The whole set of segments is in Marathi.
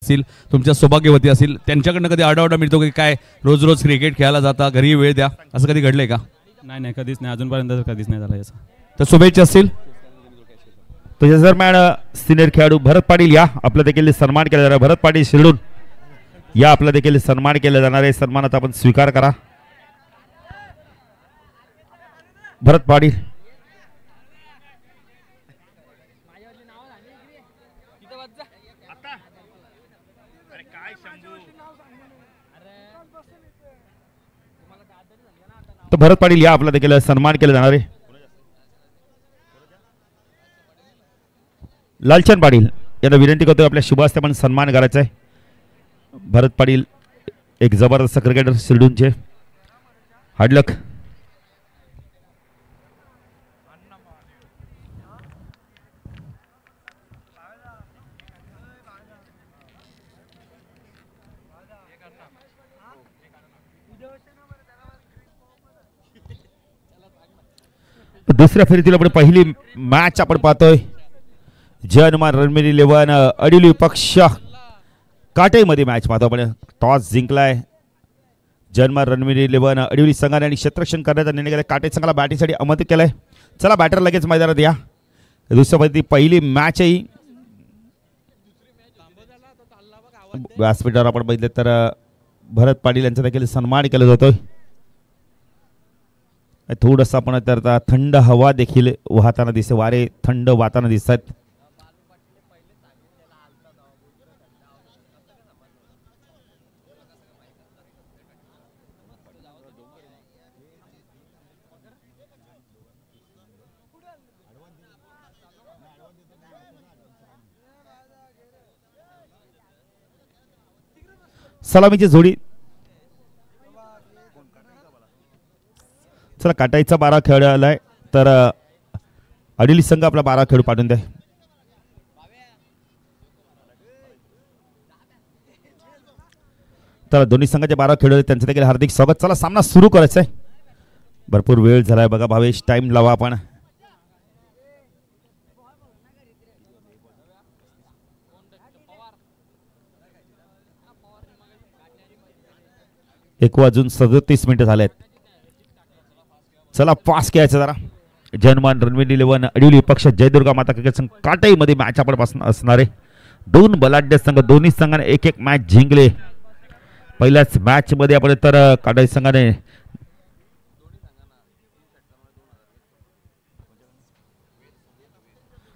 असतील, तुमच्या सौभाग्यवती असतील, त्यांच्याकडनं कधी आरडाओरडा मिळतो की काय रोज रोज क्रिकेट खेळायला जाता, घरी वेळ द्या, असं कधी घडलंय का? नाही नाही, कधीच नाही, अजूनपर्यंत कधीच नाही झालं याचं. तर शुभेच्छा असतील. तुझ्या दरम्यान सिनियर खेळाडू भरत पाटील या, आपला देखील सन्मान केला जाणार. भरत पाटील शिरडून या, आपला देखील सन्मान केला जाणार आहे. सन्मानाचा आपण स्वीकार करा. भरत पाटील तर भरत पाटील या, आपला देखील सन्मान केला जाणार आहे. लालचंद पाटील यांना विनंती करतो आपल्या शुभ हस्ते पण सन्मान करायचा आहे. भरत पाटील एक जबरदस्त क्रिकेटर शिरडूनचे. हार्डलक. दुसऱ्या फेरीतील आपण पहिली मॅच आपण पाहतोय. जनमान रणमिरी 11 अडिली पक्ष काटेमध्ये मॅच पाहतो आपण. टॉस जिंकलाय जनमान रणमिरी 11 अडिवली संघाने आणि क्षेत्ररक्षण करण्याचा निर्णय केला. काटे संघाला बॅटिंगसाठी आमंत्रित केलंय. चला बॅटर लगेच मैदानात या. दुसऱ्या फेरीतील पहिली मॅच आहे. व्यासपीठावर आपण बघितलं तर भरत पाटील यांचा देखील सन्मान केला जातोय. थोडंसं आपण तर थंड हवा देखील वाहताना दिसते. वारे थंड वाहताना दिसत आहेत. सलामीची जोडी. चला काटाईचा 12 खेळ आलाय तर अडिली संघ आपला 12 खेळ पाठवून द्या. तर दोन्ही संघाचे 12 खेळ त्यांचं देखील हार्दिक स्वागत. चला सामना सुरू करायचा आहे. भरपूर वेळ झालाय बघा भावेश, टाइम लावा आपण. एक वाजून 37 मिनिटं झालेत. चला पास घ्यायचं जरा. जनमान रणविर 11 अडिवली पक्ष जयदुर्गा माता क्रिकेट संघ काटाईमध्ये मॅच आपण असणार आहे. दोन बलाढ्य संघ, दोन्ही संघाने एक एक मॅच जिंकले. पहिल्याच मॅच मध्ये आपण तर काटाई संघाने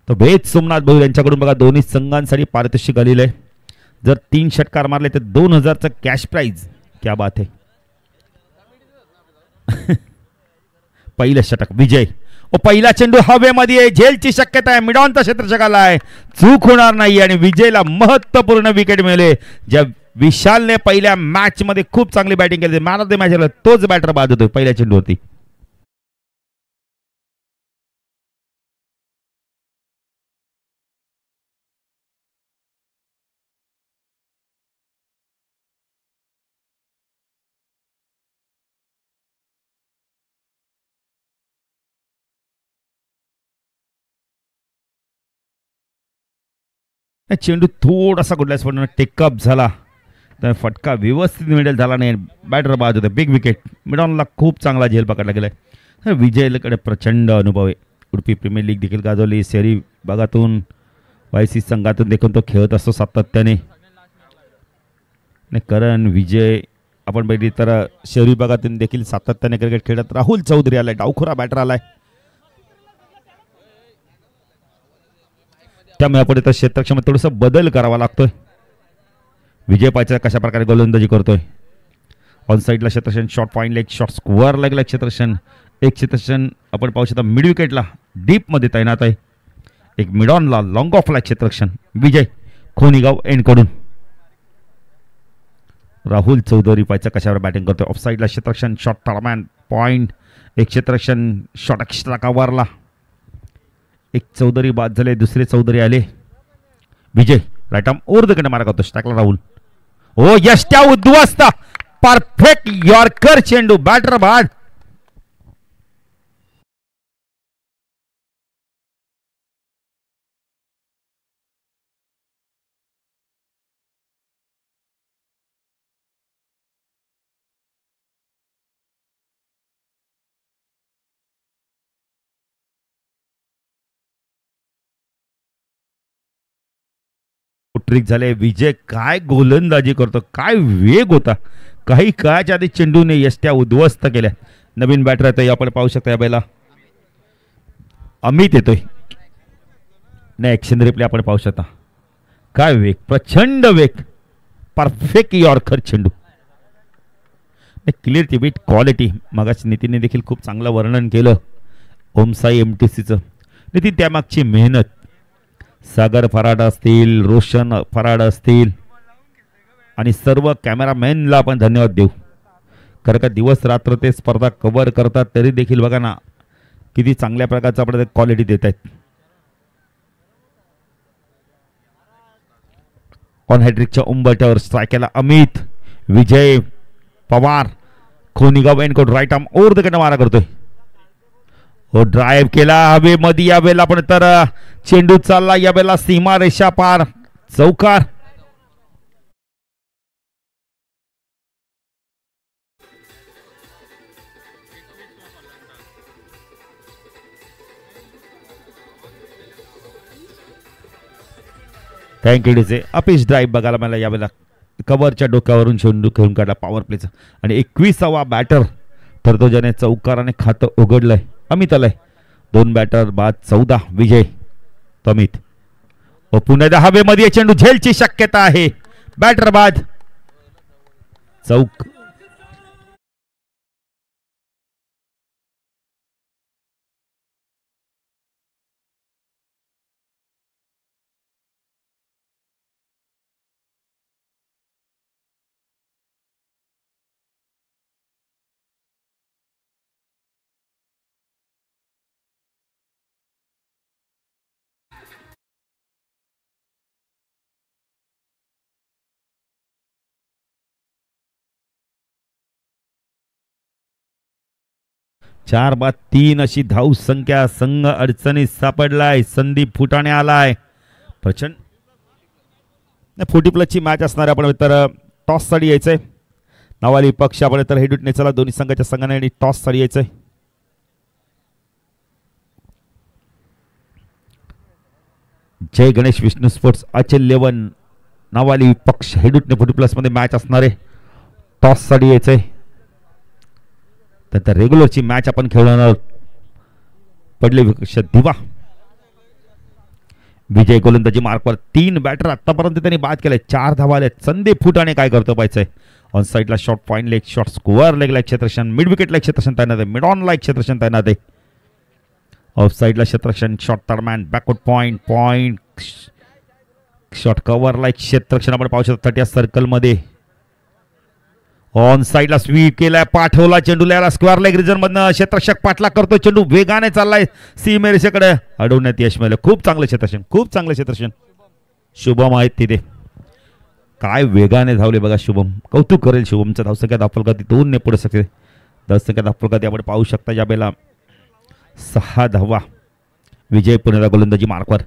तो भेद सोमनाथ भाऊ यांच्याकडून बघा दोन्ही संघांसाठी पारितोषिक आलेलं आहे. जर 3 षटकार मारले तर 2000चं कॅश प्राइज. क्या बात है. पहिलं षटक विजय. पहिला चेंडू हवेमध्ये, झेलची शक्यता आहे. मिडॉनचा क्षेत्ररक्षकाला आहे, चूक होणार नाही आणि विजयला महत्त्वपूर्ण विकेट मिळाले. ज्या विशालने पहिल्या मॅच मध्ये खूप चांगली बॅटिंग केली, मॅन ऑफ द मॅच तोच बॅटर बाद होतो पहिल्या चेंडूवरती. चेंडू थोडासा कुठल्याच पण टेकअप झाला तर फटका व्यवस्थित मिडल झाला नाही, बॅटर बाद होते. Big wicket. मिडॉनला खूप चांगला झेल पकडला गेलाय. विजयकडे प्रचंड अनुभव आहे. उडपी प्रीमियर लीग देखील गाजवली. शहरी भागातून वायसी संघातून देखील तो खेळत असतो सातत्याने. करण विजय आपण बघितली तर शहरी भागातून देखील सातत्याने क्रिकेट खेळत. राहुल चौधरी आलाय, डावखुरा बॅटर आलाय. त्यामुळे आपण इथं क्षेत्रक्षेत्रात थोडासा बदल करावा लागतोय. विजय पायचा कशा प्रकारे गोलंदाजी करतोय. ऑन साईडला क्षेत्रक्षण, short point leg, short square लेगला क्षेत्रक्षण. एक क्षेत्रक्षण आपण पाहू शकता मिड विकेटला डीप मध्ये तैनात आहे. एक मिडॉनला लॉंग ऑफला क्षेत्रक्षण. विजय खोनीगाव एंड कडून. राहुल चौधरी पायचा कशावर बॅटिंग करतोय. ऑफ साईडला क्षेत्रक्षण, शॉर्ट टर्मॅन पॉइंट. एक क्षेत्रक्षण, शॉर्ट एक्स्ट्रा कव्हरला. एक चौधरी बाद झाले, दुसरे चौधरी आले. विजय राईट आर्म ओव्हर द मारा करतो स्टॅकला राहुल. ओ यष्ट्या उद्ध्वस्त. परफेक्ट यॉर्कर चेंडू, बॅटर बाद. ट्रिक झाले. विजय काय गोलंदाजी करतो, काय वेग होता. काही काळाच्या आधी चेंडूने यष्ट्या उद्ध्वस्त केल्या. नवीन बॅटर येतोय आपण पाहू शकता. या बेला अमित येतोय. नाही ॲक्शन रिप्ले आपण पाहू शकता. काय वेग, प्रचंड वेग, परफेक्ट यॉर्कर चेंडू. क्लिअर ती बीट क्वालिटी. मगाच नितीनने देखील खूप चांगलं वर्णन केलं ओमसाई MTCचं. नितीन त्यामागची मेहनत, सागर फराड असतील, रोशन फराड असतील आणि सर्व कॅमेरामॅनला आपण धन्यवाद देऊ. कारण का दिवस रात्र ते स्पर्धा कव्हर करतात, तरी देखील बघा ना किती चांगल्या प्रकारचं आपल्याला क्वालिटी देत आहेत. ऑन हॅड्रिकच्या उंबरठ्यावर स्ट्राईक केला अमित. विजय पवार खोनीगाव एनकोट राईट आर्म ओव्हर द कडे मारा करतोय. हो ड्राईव्ह केला हवेमध्ये. या वेळेला पण तर चेंडू चालला या वेळेला सीमा रेषा पार, चौकार. Thank you DJ. अपिश ड्राईव्ह बघायला मला यावेळेला कव्हरच्या डोक्यावरून चेंडू खेळून काढला पॉवर प्लेचा. आणि 21वा बॅटर ठरतो ज्याने चौकाराने खातं उघडलंय. अमित आलाय. 2 बॅटर बाद 14. विजय अमित. पुन्हा हवेमध्ये चेंडू झेलची शक्यता आहे. बॅटर बाद, चौक. चार बाद 3 अशी धाव संख्या. संघ अडचणीत सापडलाय. संदीप फुटाणे आलाय. प्रचंड 40+ ची मॅच असणार आपण तर टॉस साठी यायचंय. नावाली पक्ष आपण तर हेडूट नेचला दोन्ही संघाच्या संघाने टॉस साठी यायचंय. जय गणेश विष्णू स्पोर्ट्स अचल 11 नावाली पक्ष हेडूटने 40+ मध्ये मॅच असणार आहे. टॉस साठी यायचंय. तर रेग्युलरची मॅच आपण खेळणार. पडले विकेट दिवा. विजय गोलंदाजी मार्कवर 3 बॅटर आतापर्यंत त्यांनी बाद केले. 4 धावा आल्या. संदीप फुटाणे काय करतो पाहिजे. ऑन साइडला शॉट, पॉइंट लेग शॉट, स्कोअर लेगला क्षेत्ररक्षण, मिड विकेटला क्षेत्ररक्षण तैनात आहे. मिड ऑन लाईक क्षेत्ररक्षण तैनात आहे. ऑफ साइडला क्षेत्ररक्षण, short third man, backward point, point short, cover लाईक क्षेत्ररक्षण आपण पाहू शकतो 30 सर्कल मध्ये. ऑन साइडला स्वीप केलाय. पाठवला चेंडूला स्क्वेअर लेग रिजन मधनं. क्षेत्ररक्षक पाठला करतो. चेंडू वेगाने चाललाय सीमेरेषेकडे. अडवण्यात यश मिळालं. खूप चांगलं क्षेत्ररक्षण, खूप चांगलं क्षेत्ररक्षण. शुभम आहेत तिथे. काय वेगाने धावले बघा शुभम. कौतुक करेल शुभमचं. धावसंख्यात अपलगती 2 ने पुढे शकते. धावसंख्यात अपलगती आपण पाहू शकता. या बेला 6 धावा. विजय पुण्याला गोलंदाजी मार्कवर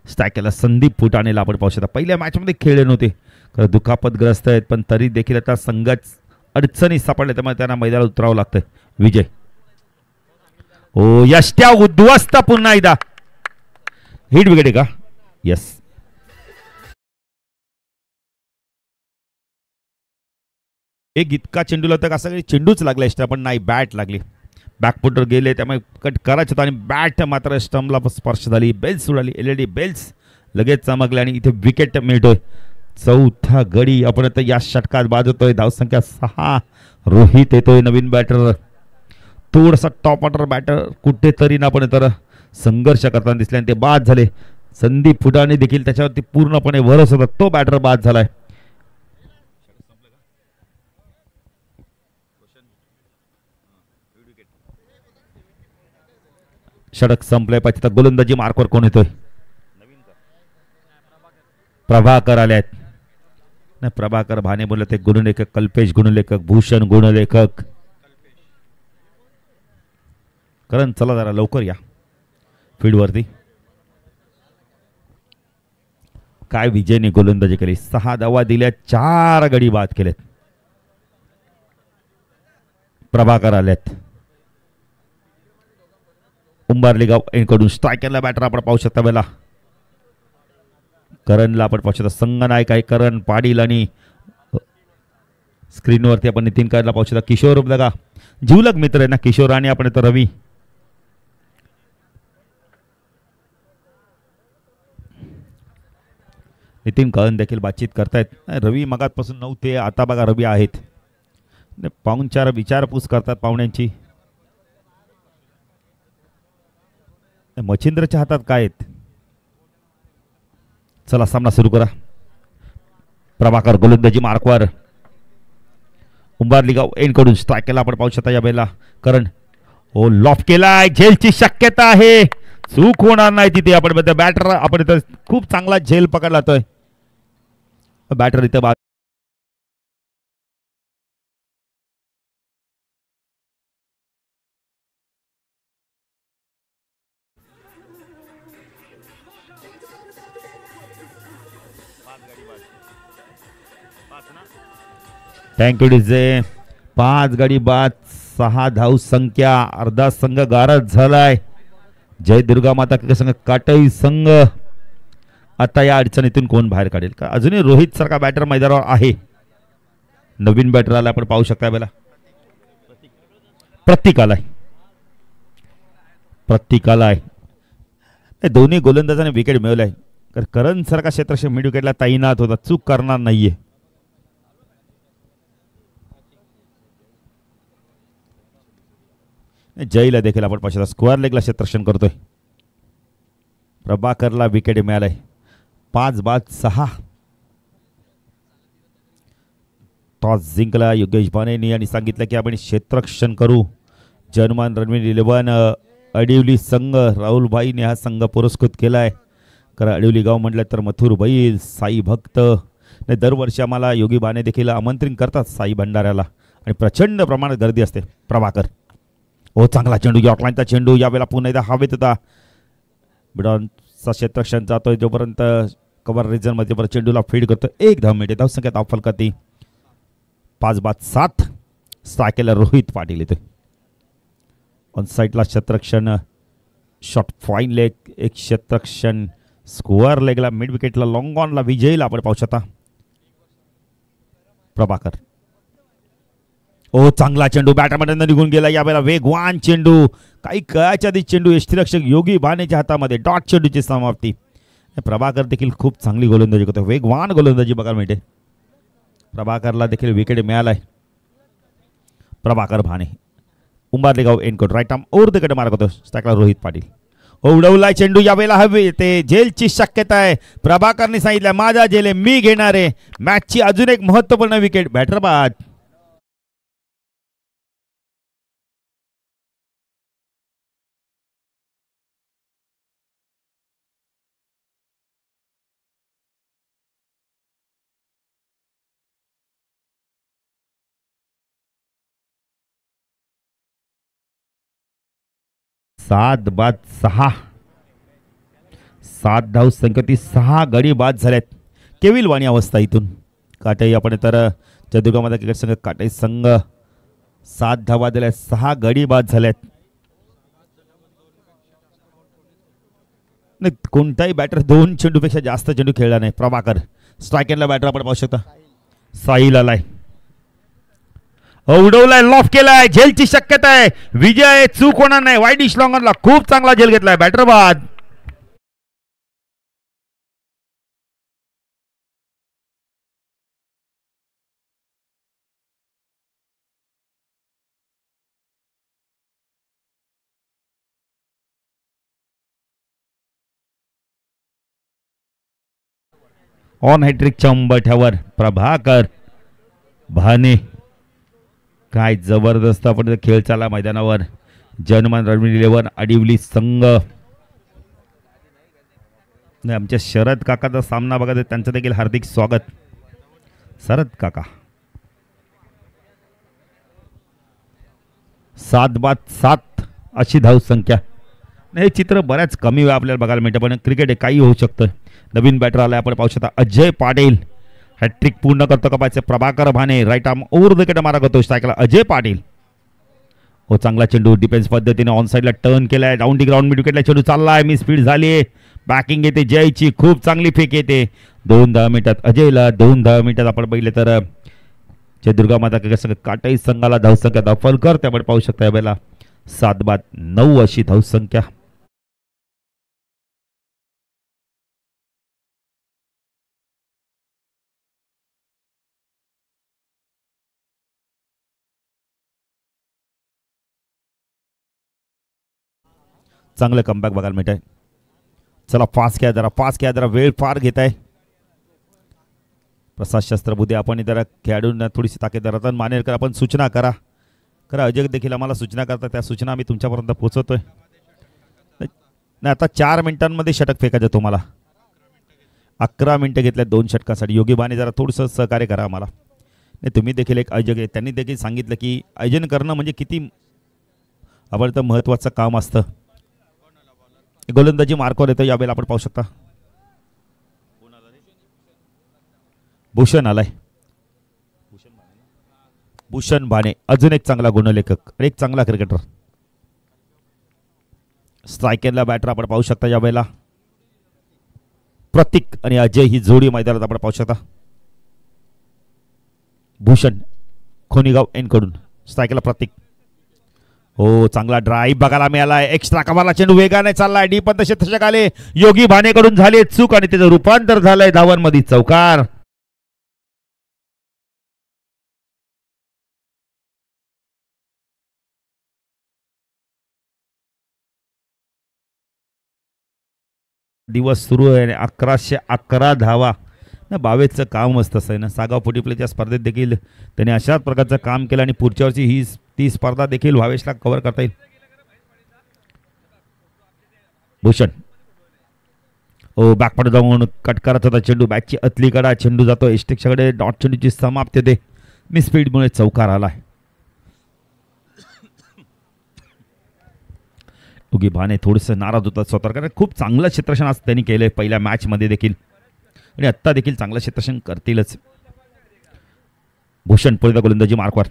स्ट्राईक केला. संदीप फुटाणेला आपण पाहू शकता. पहिल्या मॅच मध्ये खेळले नव्हते, दुखापतग्रस्त आहेत, पण तरी देखील आता संघात अडचणी सापडल्या, त्यामुळे त्यांना मैदानात उतरावं लागतंय. विजय ओ यष्ट्या उद्ध्वस्त. पुन्हा एकदा हिट विकेट आहे का. यस. एक इतका चेंडूला तर असं काही चेंडूच लागला यष्ट्या, पण नाही बॅट लागली. बॅकफुटर गेले त्यामुळे कट करायचं होतं आणि बॅट मात्र स्टंपला स्पर्श झाली. बेल्स उडाली. LED बेल्स लगेच चमकले आणि इथे विकेट मिळतोय. चौथा गडी आपण आता या षटकात बाजवतोय. धावसंख्या 6. रोहित येतोय नवीन बॅटर. थोडासा टॉप ऑर्डर बॅटर कुठेतरी ना पण तर संघर्ष करताना दिसले आणि ते बाद झाले. संदीप फुटाणे देखील त्याच्यावरती पूर्णपणे भरोसा होता. तो बॅटर बाद झालाय. षटक संपलंय. पाहिजे गोलंदाजी मार्कवर कोण येतोय. प्रभाकर आले आहेत. नाही प्रभाकर भाने बोलले ते गुणलेखक, कल्पेश गुणलेखक, भूषण गुणलेखक. करण चला जरा लवकर या फील्ड वरती. काय विजयने गोलंदाजी केली. 6 धावा दिल्या. 4 गडी बाद केलेत. प्रभाकर आलेत. उंबारली गाव यांकडून स्ट्राईक केला बॅटर आपण पाहू शकता. वेळेला करणला आपण पाहू शकता संगनायक आहे करण पाटील आणि स्क्रीनवरती आपण नितीन करायला पाहू शकता किशोर बघा जीवलग मित्र आहे ना किशोर आणि आपण इथं रवी नितीन कळण देखील बातचीत करतायत रवी मगातपासून नव्हते आता बघा रवी आहेत पाहुणचार विचारपूस करतात पाहुण्यांची मच्छिंद्रच्या हातात काय आहेत चला सामना सुरू करा प्रभाकर गोलंदाजी मार्कवर उंबारली गाव एंड कडून स्ट्राईक केला आपण पाहू शकता या वेळेला करण ओ लॉफ केलाय झेलची शक्यता आहे चूक होणार नाही तिथे आपण बॅटर आपण इथं खूप चांगला झेल पकडला जातोय बॅटर इथं थँक्यू डीजे 5 गडी बाद 6 धाव संख्या अर्धा संघ गारद झालाय जय दुर्गा माता संघ काटई संघ आता या अडचणीतून कोण बाहेर काढेल का अजूनही रोहित सारखा बॅटर मैदानावर आहे नवीन बॅटर आला आपण पाहू शकता बेला प्रतीक आलाय दोन्ही गोलंदाजाने विकेट मिळवलाय तर करण सारखा क्षेत्रक्षक मिड विकेटला तैनात होता चूक करणार नाहीये जयला देखील आपण पाहू स्क्वेअर लेगला क्षेत्ररक्षण करतोय प्रभाकरला विकेट मिळालाय 5 बाद 6 टॉस जिंकला योगेश बानेनी यांनी सांगितलं की आपण क्षेत्ररक्षण करू जनमान रणवीर 11 अडिवली संघ राहुलभाईने हा संघ पुरस्कृत केलाय कारण अडिवली गाव म्हटलं तर मथुर बैल साई भक्त दरवर्षी आम्हाला योगी बाने देखील आमंत्रण करतात साई भंडाऱ्याला आणि प्रचंड प्रमाणात गर्दी असते प्रभाकर ओ चांगला चेंडू यॉर्कलाईनचा चेंडू यावेळेला पुन्हा एकदा हवेत होता बिडॉनचा क्षेत्ररक्षण जातोय जोपर्यंत कव्हर रिजनमध्ये परत चेंडूला फीड करतो 1 धाव मिळते धावसंख्या धाव फलकाती 5 बाद 7 स्ट्रायकेला रोहित पाटील येतोय ऑन साईडला क्षेत्ररक्षण शॉट फाईन लेग एक क्षेत्ररक्षण स्कोअर लेगला मिड विकेटला लॉंग ऑनला विजयला आपण पाहू शकता प्रभाकर ओ चांगला चेंडू बॅटमॅन निघून गेला यावेळेला वेगवान चेंडू काही कळाच्या आधी चेंडू यष्टीरक्षक योगी बानेच्या हातामध्ये डॉट चेंडूची समाप्ती प्रभाकर देखील खूप चांगली गोलंदाजी करतो वेगवान गोलंदाजी बघायला मिळते प्रभाकरला देखील विकेट मिळालाय प्रभाकर भाने उंबारले गाव एनकोट राईट आर्म ओव्हर द कडे मारक होतो स्ट्राईकला रोहित पाटील उडवलाय चेंडू यावेळेला हवे ते झेलची शक्यता आहे प्रभाकरने सांगितलं माझा झेल आहे मी घेणार आहे मॅचची अजून एक महत्त्वपूर्ण विकेट बॅटर बाद सात बाद 6 7 धाव संख्येती 6 गडी बाद झाल्यात केविल वाणी अवस्था इथून काटाई आपण तर जयदुर्गामाता क्रिकेट संघ काटाई संघ 7 धावा दिल्या 6 गडी बाद झाल्यात नाही कोणताही बॅटर 2 चेंडूपेक्षा जास्त चेंडू खेळला नाही प्रभाकर स्ट्रायकेनला बॅटर आपण पाहू शकता साहिल आलाय उडवलाय लॉफ केलाय झेलची शक्यता आहे विजय चूक होणार नाही वाईड डिश लॉंगरला खूप चांगला झेल घेतलाय बॅटर बाद ऑन हॅट्रिकच्या उंबरठ्यावर प्रभाकर भाने काय जबरदस्त आपण खेळ चालला मैदानावर जनमान रणवीर 11 अडिवली संघ आमच्या शरद काकाचा सामना बघा त्यांचं देखील हार्दिक स्वागत शरद काका 7 बाद 7 अशी धाव संख्या हे चित्र बऱ्याच कमी वेळा आपल्याला बघायला मिळतं पण क्रिकेट आहे काही होऊ शकतं नवीन बॅटर आलाय आपण पाहू शकता अजय पाटील हॅट्रिक पूर्ण करतो का पाहिजे Prabhakar Bhane right arm over the wicket मारा करतो स्ट्राईकला अजय पाटील हो चांगला चेंडू डिफेन्स पद्धतीने ऑन साईडला टर्न केलाय. डाऊन दी ग्राउंड मिड विकेटला चेंडू चाललाय. मी स्पीड झाली. बॅकिंग येते जयची. खूप चांगली फेक येते. 2-10 मिनिटात अजयला 2-10 मिनिटात आपण बघितले तर जय दुर्गा माता काटाई संघाला धावसंख्या दाफलकर त्यामुळे पाहू शकता यावेळेला 7-9 अशी धावसंख्या. चांगलं कमबॅक बघायला मिळत आहे. चला फास्ट घ्या जरा वेळ फार घेत आहे. प्रसाद शस्त्रबुद्धे आपण जरा खेळाडूंना थोडीशी ताकद रतन मानेरकर आपण सूचना करा. अजय देखील आम्हाला सूचना करतात. त्या सूचना आम्ही तुमच्यापर्यंत पोहोचवतोय. नाही आता 4 मिनिटांमध्ये षटक फेकायचं तुम्हाला. 11 मिनिटं घेतल्या 2 षटकासाठी. योगी बाने जरा थोडंसं सहकार्य करा आम्हाला. नाही तुम्ही देखील एक आयोजक त्यांनी देखील सांगितलं की आयोजन करणं म्हणजे किती आपण महत्त्वाचं काम असतं. गोलंदाजी मार्कवर येतो यावेळेला आपण पाहू शकता. भूषण आलाय. भूषण भाने अजून एक चांगला गुणलेखक आणि एक चांगला क्रिकेटर. स्ट्रायकरला बॅटर आपण पाहू शकता यावेळेला. प्रतीक आणि अजय ही जोडी मैदानात आपण पाहू शकता. भूषण खोनीगाव एन कडून स्ट्रायकरला प्रतीक. हो चांगला ड्राईव्ह बघायला मिळालाय. एक्स्ट्रा कव्हरला चेंडू वेगाने चाललाय. डी पण तसे तसे आले. योगी भानेकडून झाली चूक आणि त्याचं रूपांतर झालंय धावांमध्ये चौकार. दिवस सुरू आहे आणि 1111 धावा ना 22चं काम असतं असं आहे ना. सागाव फोर्टी प्लेच्या स्पर्धेत देखील त्याने अशाच प्रकारचं काम केलं आणि पुढच्या वर्षी ती स्पर्धा देखील भावेशला कव्हर करता येईल. भूषण ओ बॅकपड जाऊन कट करत होता चेंडू. बॅटची अतली कडा चेंडू जातो एस्टेक्सकडे. डॉट चेंडूची समाप्ती होते. मी स्पीडमुळे चौकार आलाय. योगी भाने थोडंसं नाराज होतात स्वतः कारण खूप चांगलं क्षेत्ररक्षण आज त्यांनी केलंय पहिल्या मॅचमध्ये देखील आणि आत्ता देखील चांगलं क्षेत्ररक्षण करतीलच. भूषण पुढे गोलंदाजी मार्कवर.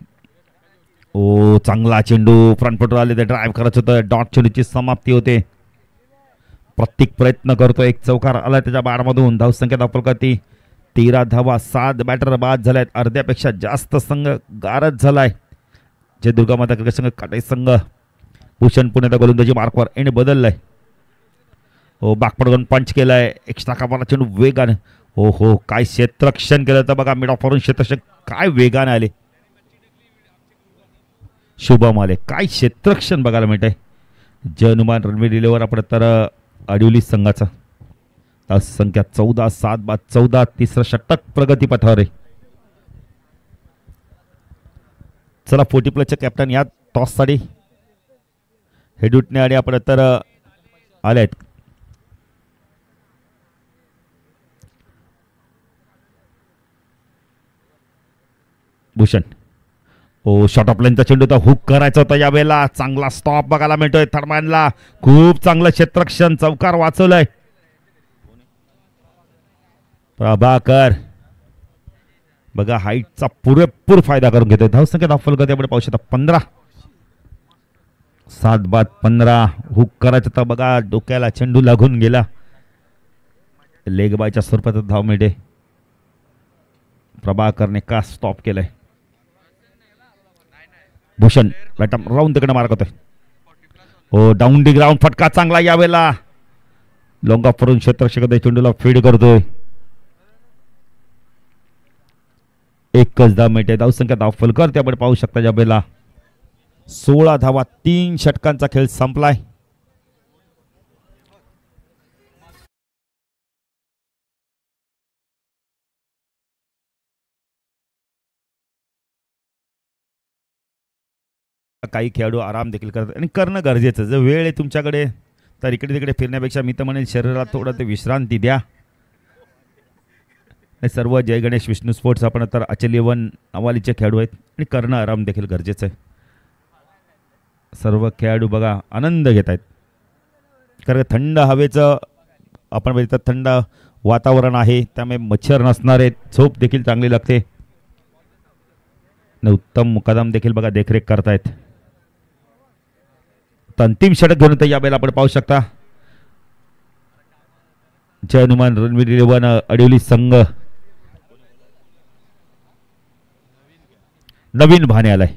ओ चांगला चेंडू फ्रंट फुटर आले ते ड्राईव्ह करत होतं. डॉट चेंडूची समाप्ती होते. प्रत्येक प्रयत्न करतो. एक चौकार आला त्याच्या बारमधून. धावसंख्या दाखल करते 13 धावा. 7 बॅटर बाद झाल्यात. अर्ध्यापेक्षा जास्त संघ गारद झालाय. जय दुर्गा माता क्रिकेट संघ काटाई संघ. भूषण पुण्याचा गोलंदाजी मार्कवर एंड बदललाय. हो बाकपडून पंच केलाय. एक्स्ट्रा कापाला चेंडू वेगाने. हो काय क्षेत्ररक्षण केलं तर बघा. मिड ऑफरून क्षेत्ररक्षण काय वेगाने आले. शुभम आले. काय क्षेत्ररक्षण बघायला मिळत आहे. जय हनुमान रणवीर रिलेवर आपण तर अडिवली संघाचा संख्या 14. 7-14 तिसरं षटक प्रगतीपथावर आहे. चला 40 प्लसचे कॅप्टन या टॉससाठी हेडूटने आणि आपण तर आले आहेत. भूषण ओ शॉर्ट ऑफ लाईनचा चेंडू तर हुक करायचा होता यावेळेला. चांगला स्टॉप बघायला मिळतोय थर्डमॅनला. खूप चांगलं क्षेत्ररक्षण. चौकार वाचवलंय प्रभाकर. बघा हाईटचा पुरेपूर फायदा करून घेतोय. धावसंख्या दाखल करते आपण पाहू शकता 15. 7-15 हुक करायचं तर बघा डोक्याला चेंडू लागून गेला. लेग बायच्या स्वरूपात धाव मिळते. प्रभाकरने का स्टॉप केलंय. भूषण राऊंड तिकडे मार्क होतोय. हो डाऊन दी ग्राउंड फटका चांगला यावेळेला. लॉंग ऑफ करून क्षेत्ररक्षक चेंडूला फीड करतोय. एकच धाव मिळते. धावसंख्या दाखल करते आपण पाहू शकता यावेळेला 16 धावा. 3 षटकांचा खेळ संपलाय. काही खेळाडू आराम देखील करतात आणि करणं गरजेचं. जर वेळ आहे तुमच्याकडे तर इकडे तिकडे फिरण्यापेक्षा मी तर म्हणेन शरीराला थोडं ते विश्रांती द्या. सर्व जय गणेश विष्णू स्पोर्ट्स आपण तर अचल अवालीचे खेळाडू आहेत आणि करणं आराम देखील गरजेचं आहे. सर्व खेळाडू बघा आनंद घेत आहेत कारण थंड हवेचं आपण बघितलं थंड वातावरण आहे त्यामुळे मच्छर नसणार आहेत. झोप देखील चांगली लागते. उत्तम मुकादम देखील बघा देखरेख करतायत. तर अंतिम षटक घेऊन तर यावेळेला आपण पाहू शकता जय हनुमान रणवीर 11 अडिवली संघ नवीन भाने आलाय.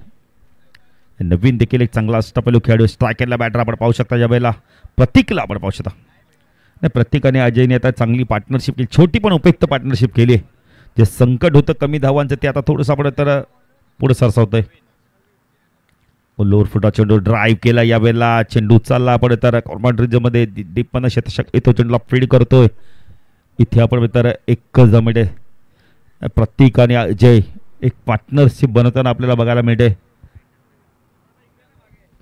नवीन देखील एक चांगला अष्टपैलू खेळाडू स्ट्रायकरला बॅटर आपण पाहू शकता यावेळेला प्रतीकला आपण पाहू शकता. नाही प्रत्येकाने अजयने आता चांगली पार्टनरशिप केली छोटी पण उपयुक्त पार्टनरशिप केली. जे संकट होतं कमी धावांचं ते आता थोडंसं आपण तर पुढे सरसावतंय. लोअर फुटा चेंडू ड्राईव्ह केला यावेळेला चेंडू चालला आपण तर कॉर्नर रिजमध्ये डीपमध्ये क्षेत्ररक्षक येतो चेंडूला फीड करतोय. इथे आपण तर एकच जमिटे प्रतीक आणि अजय एक पार्टनरशिप बनवताना आपल्याला बघायला मिळते.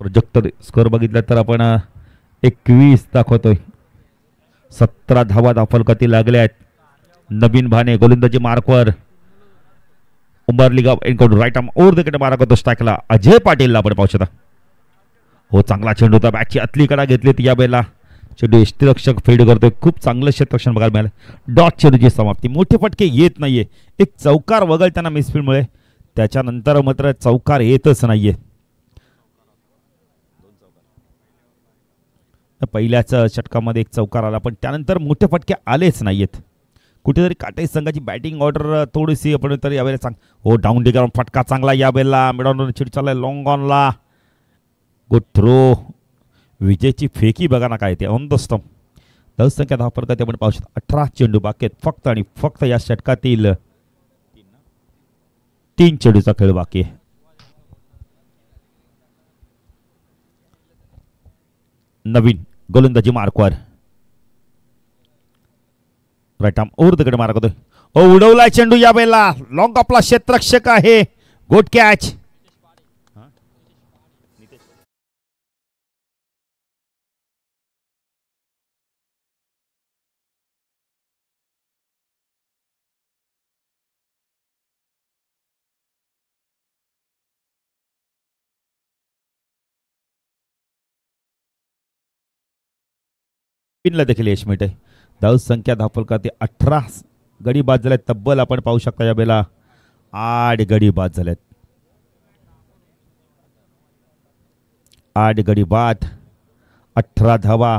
प्रोजेक्टर स्कोअर बघितला तर आपण 21 दाखवतोय. 17 धावा धाफलकाती लागल्या आहेत. नवीन भाने गोलंदाजी मार्कवर उंबरली गाव एनकाउंटर right arm over the wicket मारा करतो स्ट्राईकला अजय पाटीलला आपण पाहू शकता. हो चांगला चेंडू होता बॅटची आतली कडा घेतली या वेळेला चेंडू यष्टीरक्षक फीड करतोय. खूप चांगलं क्षेत्ररक्षण बघायला मिळालं. डॉट चेंडूची समाप्ती मोठे फटके येत नाहीये. एक चौकार वगळताना मिसफील्डमुळे त्याच्यानंतर मात्र चौकार येतच नाहीये. पहिल्याच षटकामध्ये एक चौकार आला पण त्यानंतर मोठे फटके आलेच नाहीयेत. कुठेतरी काटे संघाची बॅटिंग ऑर्डर थोडीशी आपण तर यावेळेला सांग हो डाऊन डिगर फटका चांगला यावेळेला मिडॉन चेंडू चाललाय लॉंग ऑनला गुड थ्रो. विजयची फेकी बघा ना काय ते ऑन द स्टंप. 10 संख्या धावफलकात आपण पाहू शकतो. 18 चेंडू बाकी आहेत फक्त आणि फक्त या षटकातील 3 चेंडूचा खेळ बाकी आहे. नवीन गोलंदाजी मार्कवर right arm over the wicket मारा करतोय. ओ उडवलाय चेंडू या वेळेला लॉंग आपला क्षेत्ररक्षक आहे. Good catch. ला देखील यश मिळते. धाव संख्या धावफलकात 18 गडी बाद झाल्यात. तब्बल आपण पाहू शकता या वेळेला 8 गडी बाद झाल्यात. 8 गडी बाद 18 धावा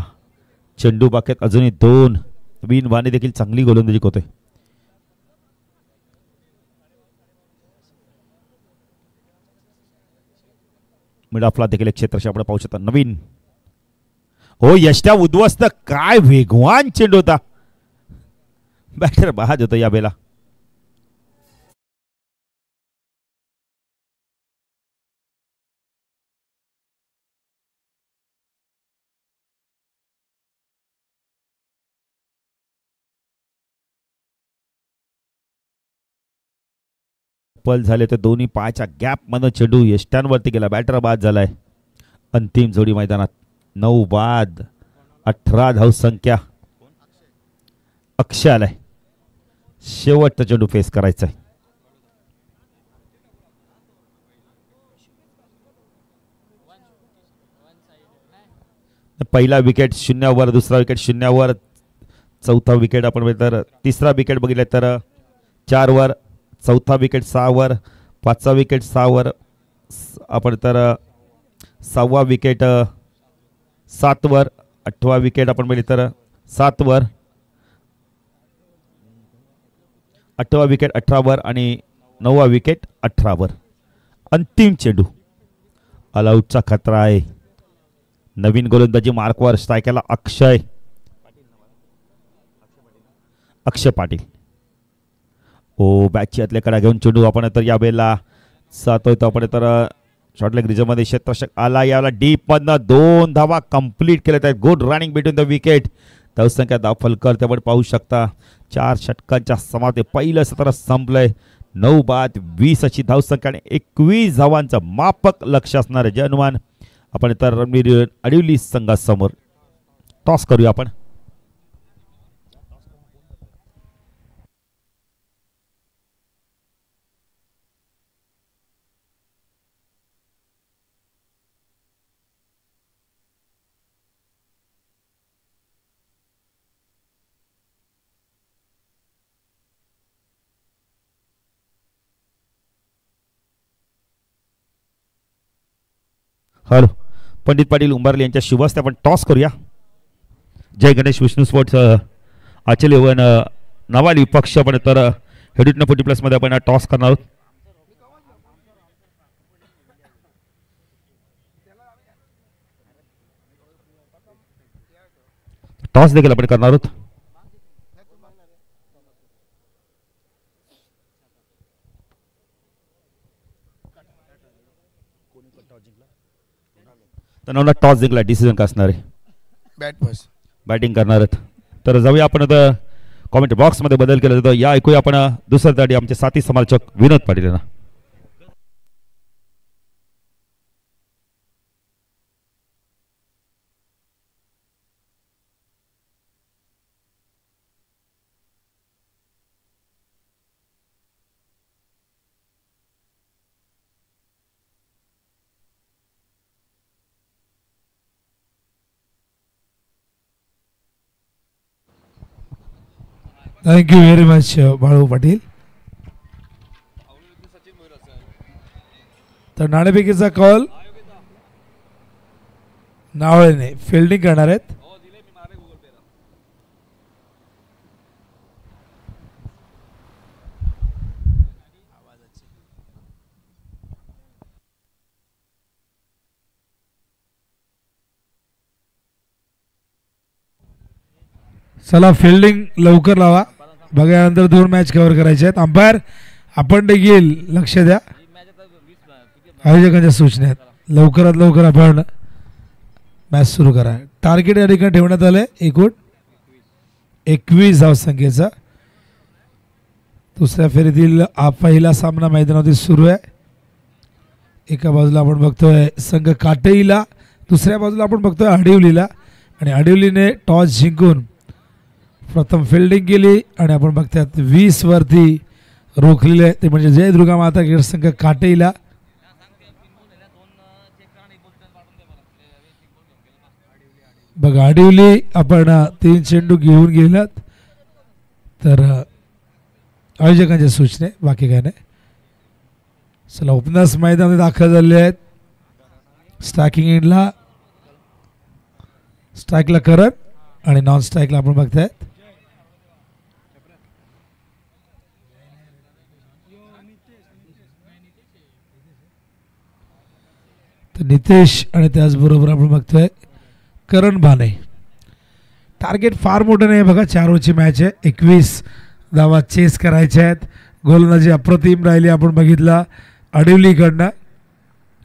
चेंडू बाकेत अजूनही 2. नवीन वाणी देखील चांगली गोलंदाजी करतोय. मिड ऑफला देखील एक क्षेत्ररक्षक आपण पाहू शकता. नवीन हो यष्ट्या उद्ध्वस्त काय वेगवान चेंडू होता. बॅटर बाद होतो या वेळेला. पल झाले तर दोन्ही पायाच्या गॅप मधून चेंडू यष्ट्यांवरती गेला. बॅटर बाद झालाय. अंतिम जोडी मैदानात 9 बाद 18 धाव संख्या. अक्षय आलाय. शेवटचा चेंडू फेस करायचा आहे. पहिला विकेट 0 दुसरा विकेट 0 चौथा विकेट आपण तर तिसरा विकेट बघितलं तर 4 चौथा विकेट 6 पाचवा विकेट 6 आपण तर 6वा विकेट 7 8वा विकेट आपण बघितलं तर 7 8वा विकेट 18 आणि 9वा विकेट 18 अंतिम चेंडू ऑलआउटचा खतरा आहे. नवीन गोलंदाजी मार्कवर स्ट्रायकरला अक्षय पाटील. ओ बॅटची आतल्याकडे घेऊन चेंडू आपण तर या वेळेला सातोय तो आपण तर शॉर्टलेग रिझर्वमध्ये क्षेत्ररक्षक आला. यावेळेला डीप मधनं 2 धावा कंप्लीट केल्या आहेत. Good running between the wicket. धावसंख्या दाफलकर आपण पाहू शकता. 4 षटकांच्या समाप्ती पहिलं सत्र संपलंय. 9 बाद 20 अशी धावसंख्या आणि 21 धावांचं मापक लक्ष असणार जय हनुमान आपण तर रणवीर अडिवली संघासमोर. टॉस करूया आपण. हॅलो पंडित पाटील उंबारले यांच्या शुभ हस्ते आपण टॉस करूया. जय गणेश विष्णू स्पोर्ट्स आचल यवन नवाली विपक्ष आपण तर हेडुटन 40+ मध्ये आपण टॉस करणार आहोत. टॉस देखील आपण करणार आहोत. तर टॉस जिंकला. डिसिजन का असणार आहे? बॅटिंग करणार आहेत. तर जाऊया आपण आता कॉमेंट बॉक्समध्ये बदल केला जातो. या ऐकूया आपण दुसऱ्या दाडी आमचे साथी समालोचक विनोद पाटील यांना. Thank you very much Balu Patil. तर नाणेफेकीचा कॉल नावळेने फिल्डिंग करणार आहेत. चला फिल्डिंग लवकर लावा. बघा यानंतर 2 मॅच कव्हर करायचे आहेत. अंपायर आपण देखील लक्ष द्या. आयोजकांच्या सूचना आहेत. लवकरात लवकर आपण मॅच सुरू करा. टार्गेट या ठिकाणी ठेवण्यात आले एकूण 21 धावसंख्येचा. दुसऱ्या फेरीतील हा पहिला सामना मैदानावरती सुरू आहे. एका बाजूला आपण बघतोय संघ काटेईला, दुसऱ्या बाजूला आपण बघतोय आडिवलीला. आणि आडिवलीने टॉस जिंकून प्रथम फिल्डिंग केली आणि आपण बघतात 20 वरती रोखलेले ते म्हणजे जय दुर्गा माता क्रिकेट संघ काटेईला. बघा आडिवली आपण 3 चेंडू घेऊन गेलात. तर आयोजकांच्या सूचने बाकी काय नाही. चला ओपनर्स मैदानात दाखल झाले आहेत. स्ट्रायकिंग एंडला स्ट्राईकला करण आणि नॉन स्ट्राईकला आपण बघतायत तर नितेश आणि त्याचबरोबर आपण बघतोय करण भाने. टार्गेट फार मोठं नाही बघा. 4 ओव्हरची मॅच आहे. 21 धावा चेस करायच्या आहेत. गोलंदाजी अप्रतिम राहिली आपण बघितला आडिवलीकडनं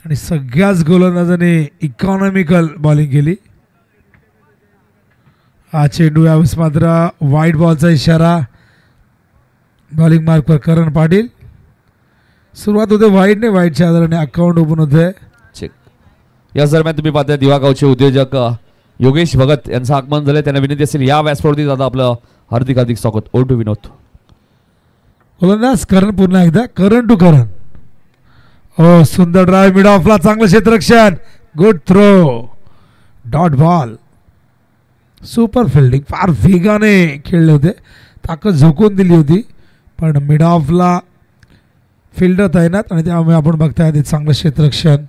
आणि सगळ्याच गोलंदाजाने इकॉनॉमिकल बॉलिंग केली. हा चेंडू यावेळेस मात्र वाईट बॉलचा इशारा. बॉलिंग मार्कवर करण पाटील. सुरुवात होते वाईटने. वाईटच्या आधाराने अकाउंट ओपन होते. याच दरम्यान तुम्ही पाहताय दिवागावचे उद्योजक योगेश भगत यांचं आगमन झालं. त्यांना विनंती असेल या व्यासपीठावरती दादा आपलं हार्दिक हार्दिक स्वागत. ओ टू विनोद. गोलंदाज करण पुन्हा एकदा. करण टू करण. हो सुंदर ड्राईव्ह मिड ऑफला. चांगलं क्षेत्ररक्षण. Good throw. Dot ball. Super fielding. फार वेगाने खेळले होते. ताकद झोकून दिली होती पण मिड ऑफला फिल्डर तैनात आणि त्यामुळे आपण बघताय ते चांगलं क्षेत्ररक्षण.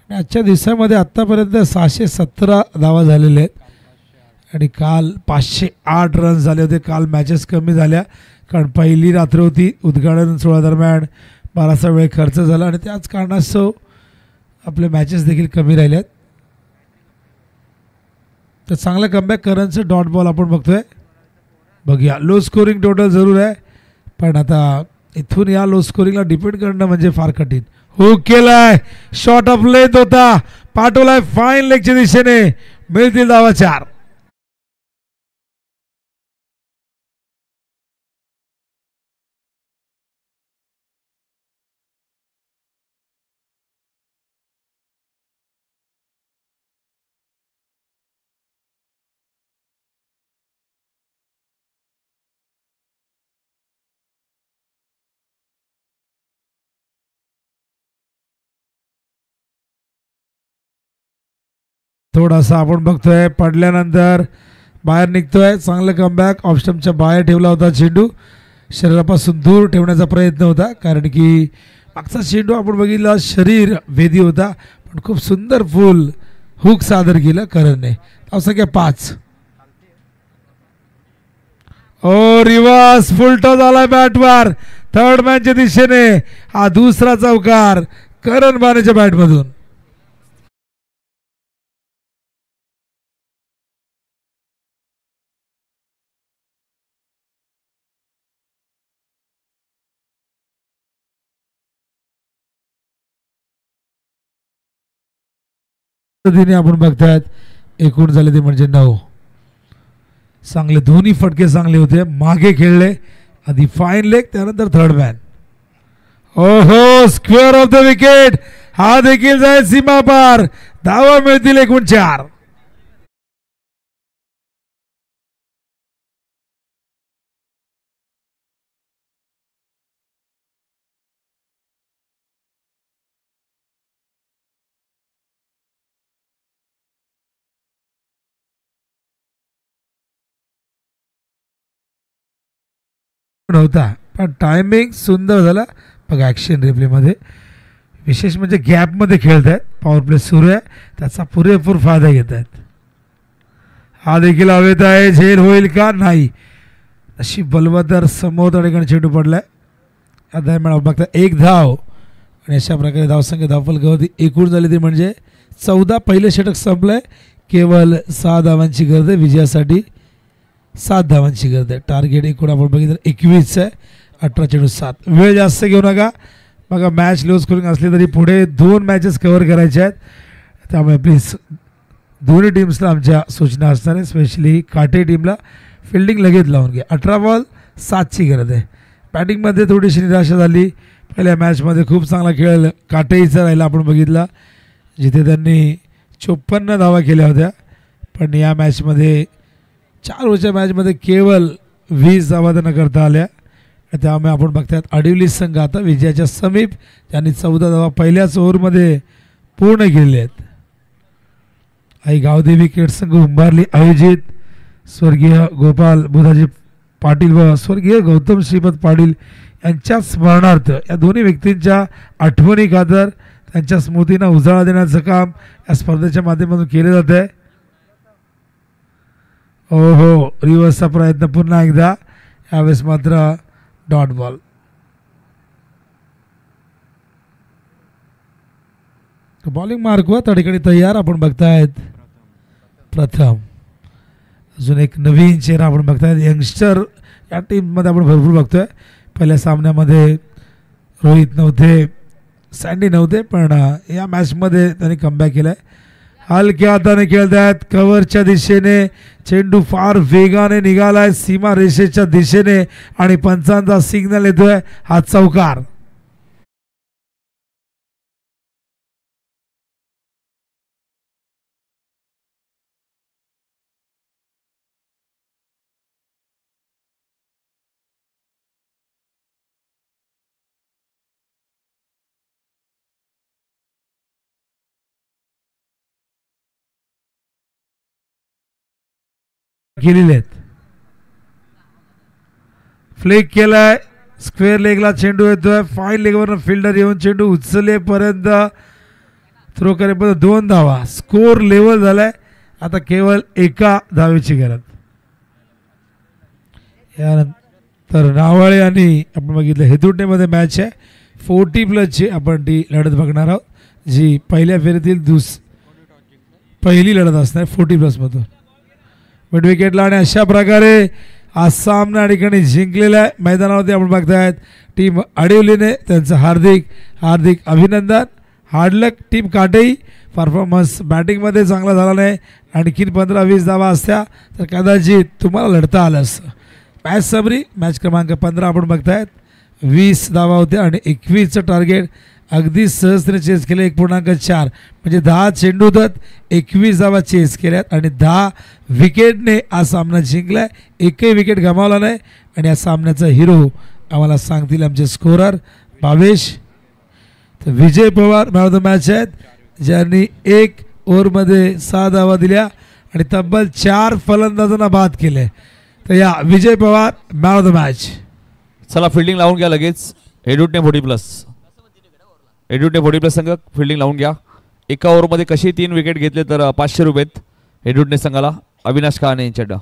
आजच्या दिवसामध्ये आत्तापर्यंत 617 धावा झालेले आहेत आणि काल 508 रन्स झाले होते. काल मॅचेस कमी झाल्या कारण पहिली रात्र होती. उद्घाटन सोहळा दरम्यान बराचसा वेळ खर्च झाला आणि त्याच कारणास्तव आपले मॅचेस देखील कमी राहिले आहेत. तर चांगला कमबॅक करणचं डॉट बॉल आपण बघतोय. बघूया लो स्कोरिंग टोटल जरूर आहे पण आता इथून या लो स्कोरिंगला डिपेंड करणं म्हणजे फार कठीण. हुक केलाय. शॉट ऑफ लेंथ होता. पाठवलाय फाईन लेगच्या दिशेने. मिळतील धावा 4. थोडासा आपण बघतोय पडल्यानंतर बाहेर निघतोय. चांगलं कमबॅक. ऑफस्टम्पच्या बाहेर ठेवला होता चेंडू. शरीरापासून दूर ठेवण्याचा प्रयत्न होता कारण की मागचा चेंडू आपण बघितला शरीर भेदी होता पण खूप सुंदर फुल हुक सादर केलं करणने. धावसंख्या 5. ओ रिवर्स फुल टॉस आला बॅटवर थर्ड मॅनच्या दिशेने. हा दुसरा चौकार करण बानेच्या बॅट मधून. आपण बघतायत एकूण झाले ते म्हणजे 9. चांगले दोन्ही फटके चांगले होते. मागे खेळले आधी फाईन लेग त्यानंतर थर्ड मॅन. ओहो स्क्वेअर ऑफ द विकेट. हा देखील जाईल सीमा पार. धावा मिळतील एकूण 4. नव्हता पण टायमिंग सुंदर झाला बघा. ॲक्शन रिप्लेमध्ये विशेष म्हणजे गॅपमध्ये खेळत आहेत. पॉवर प्ले सुरू आहे त्याचा पुरेपूर फायदा घेत आहेत. हा देखील हवेत आहे. झेल होईल का नाही. अशी बलवतर समोर त्या ठिकाणी चेंडू पडलाय. या दरम्यान बघता 1 धाव आणि अशा प्रकारे धावसंख्या धावफलक होती. एकूण झाली ती म्हणजे 14. पहिलं षटक संपलंय. केवळ 6 धावांची गरज आहे विजयासाठी. 7 धावांची गरज आहे. टार्गेट एकूण आपण बघितलं 21 आहे. 18 चेंडू 7. वेळ जास्त घेऊ नका बघा. मॅच लो स्कोरिंग असली तरी पुढे 2 मॅचेस कव्हर करायचे आहेत. त्यामुळे प्लीज दोन्ही टीम्सला आमच्या सूचना असणार आहे. स्पेशली काटे टीमला फिल्डिंग लगेच लावून घ्या. 18 बॉल 7ची गरज आहे. बॅटिंगमध्ये थोडीशी निराशा झाली. पहिल्या मॅचमध्ये खूप चांगला खेळ काटेचा राहिला आपण बघितला जिथे त्यांनी 54 धावा केल्या होत्या. पण या मॅचमध्ये 4 ओव्हरच्या मॅचमध्ये केवळ 20 धावा न करता आल्या. त्यामुळे आपण बघतात आडिवली संघ आता विजयाच्या समीप. त्यांनी 14 धावा पहिल्याच ओव्हरमध्ये पूर्ण केले आहेत. आई गावदेवी क्रिकेट संघ उंबारली आयोजित स्वर्गीय गोपाल बुधाजी पाटील व स्वर्गीय गौतम श्रीपद पाटील यांच्या स्मरणार्थ या दोन्ही व्यक्तींच्या आठवणी खातर त्यांच्या स्मृतींना उजाळा देण्याचं काम या स्पर्धेच्या माध्यमातून केले जात आहे. ओहो रिव्हर्सचा प्रयत्न पुन्हा एकदा. यावेळेस मात्र डॉट बॉल. बॉलिंग मार्क व त्या ठिकाणी तयार आपण बघतायत प्रथम. अजून एक नवीन चेहरा आपण बघतायत. यंगस्टर या टीममध्ये आपण भरपूर बघतोय. पहिल्या सामन्यामध्ये रोहित नव्हते, सँडी नव्हते, पण या मॅचमध्ये त्यांनी कमबॅक केलाय. हलक्या हाताने खेळतायत कव्हरच्या दिशेने. चेंडू फार वेगाने निघालाय सीमा रेषेच्या दिशेने आणि पंचांचा सिग्नल येतोय. हा चौकार. केलेले आहेत. फ्लिक केलाय. स्क्वेअर लेगला चेंडू येतोय. फाईन लेगवरनं फिल्डर येऊन चेंडू उचलेपर्यंत थ्रो करेपर्यंत 2 धावा. स्कोर लेवल झालाय. आता केवळ 1 धावेची गरज. यानंतर नावाळे आणि आपण बघितलं हेतुटेमध्ये मॅच आहे. 40+ आपण ती लढत बघणार आहोत जी पहिल्या फेरीतील पहिली लढत असणार 40+ मधून. मिड विकेटला आणि अशा प्रकारे हा सामना ठिकाणी जिंकलेला आहे. मैदानावरती आपण बघतायत टीम आडिवलीने त्यांचं हार्दिक अभिनंदन. हार्डलक टीम काटेई. परफॉर्मन्स बॅटिंगमध्ये चांगला झाला नाही. आणखीन 15-20 धावा असत्या तर कदाचित तुम्हाला लढता आलं असतं. मॅच समरी मॅच क्रमांक 15 आपण बघतायत. 20 धावा होत्या आणि 21चं टार्गेट अगदी सहजतेने चेस केलं. 1.4 म्हणजे 10 चेंडूतच 21 धावा चेस केल्यात आणि 10 विकेटने हा सामना जिंकलाय. एकही विकेट गमावला नाही. आणि या सामन्याचा हिरो आम्हाला सांगतील आमचे स्कोरर भावेश. तर Vijay Pawar man of the match आहेत ज्यांनी 1 ओव्हरमध्ये 6 धावा दिल्या आणि तब्बल 4 फलंदाजांना बाद केले. तर या Vijay Pawar man of the match. चला फिल्डिंग लावून घ्या लगेच. एडुटने 40+. एडुटने 40+ संघ फिल्डिंग लावून घ्या. एका ओव्हरमध्ये कशी 3 विकेट घेतले तर 500 रुपये हेडुडने संघाला अविनाश कहाणे यांच्याकडं.